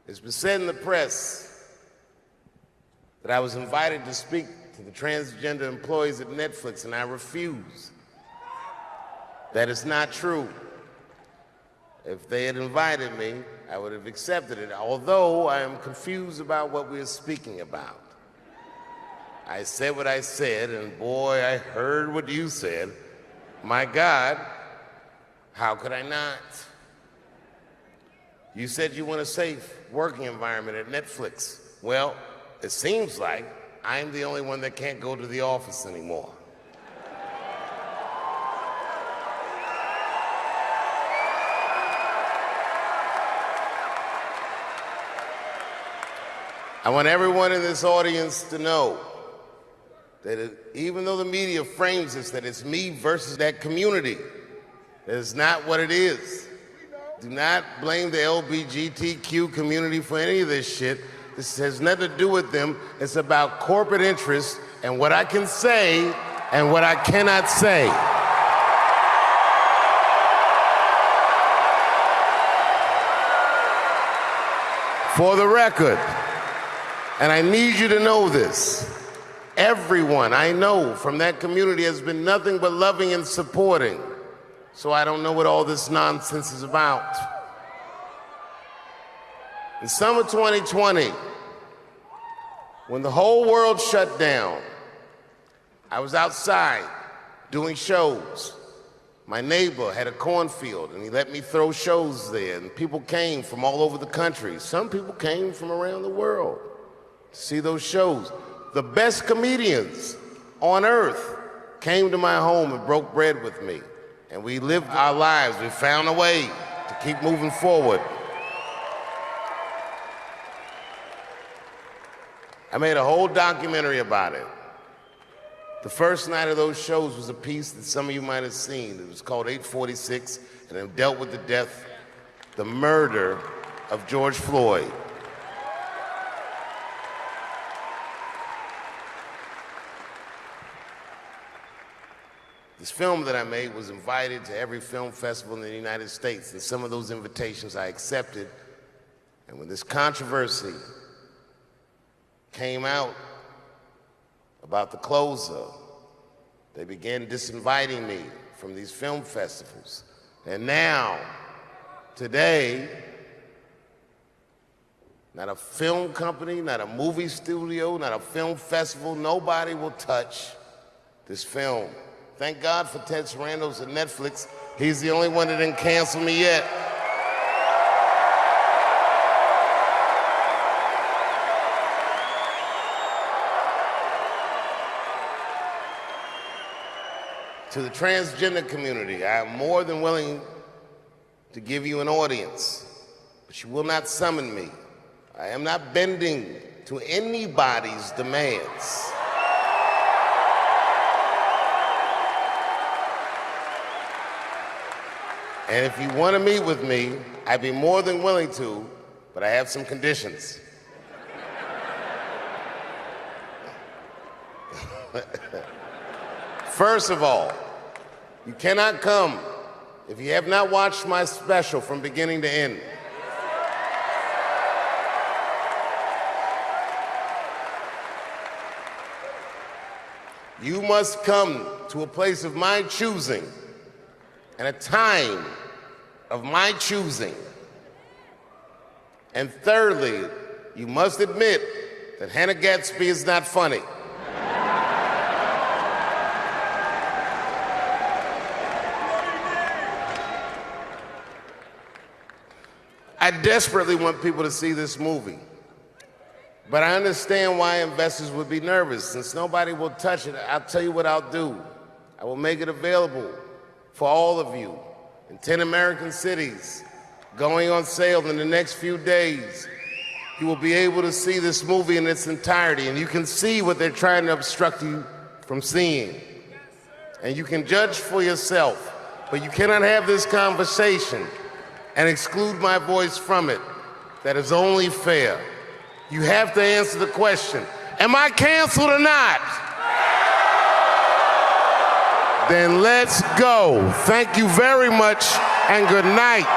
It's been said in the press that I was invited to speak to the transgender employees at Netflix, and I refuse. That is not true. If they had invited me, I would have accepted it, although I am confused about what we are speaking about. I said what I said, and boy, I heard what you said. My God, how could I not? You said you want a safe working environment at Netflix. Well, it seems like I'm the only one that can't go to the office anymore. I want everyone in this audience to know that even though the media frames this, that it's me versus that community, that is not what it is. Do not blame the LGBTQ community for any of this shit. This has nothing to do with them. It's about corporate interests and what I can say and what I cannot say. For the record, and I need you to know this, everyone I know from that community has been nothing but loving and supporting. So I don't know what all this nonsense is about. In summer 2020, when the whole world shut down, I was outside doing shows. My neighbor had a cornfield, and he let me throw shows there, and people came from all over the country. Some people came from around the world to see those shows. The best comedians on earth came to my home and broke bread with me. And we lived our lives. We found a way to keep moving forward. I made a whole documentary about it. The first night of those shows was a piece that some of you might have seen. It was called 846, and it dealt with the murder of George Floyd. This film that I made was invited to every film festival in the United States, and some of those invitations I accepted. And when this controversy came out about the closer, they began disinviting me from these film festivals. And now, today, not a film company, not a movie studio, not a film festival, nobody will touch this film. Thank God for Ted Sarandos at Netflix. He's the only one that didn't cancel me yet. To the transgender community, I am more than willing to give you an audience, but you will not summon me. I am not bending to anybody's demands. And if you want to meet with me, I'd be more than willing to, but I have some conditions. First of all, you cannot come if you have not watched my special from beginning to end. You must come to a place of my choosing and a time of my choosing. And thirdly, you must admit that Hannah Gadsby is not funny. I desperately want people to see this movie, but I understand why investors would be nervous. Since nobody will touch it, I'll tell you what I'll do. I will make it available for all of you in 10 American cities, going on sale in the next few days. You will be able to see this movie in its entirety, and you can see what they're trying to obstruct you from seeing. And you can judge for yourself, but you cannot have this conversation and exclude my voice from it. That is only fair. You have to answer the question, am I canceled or not? Then let's go. Thank you very much, and good night.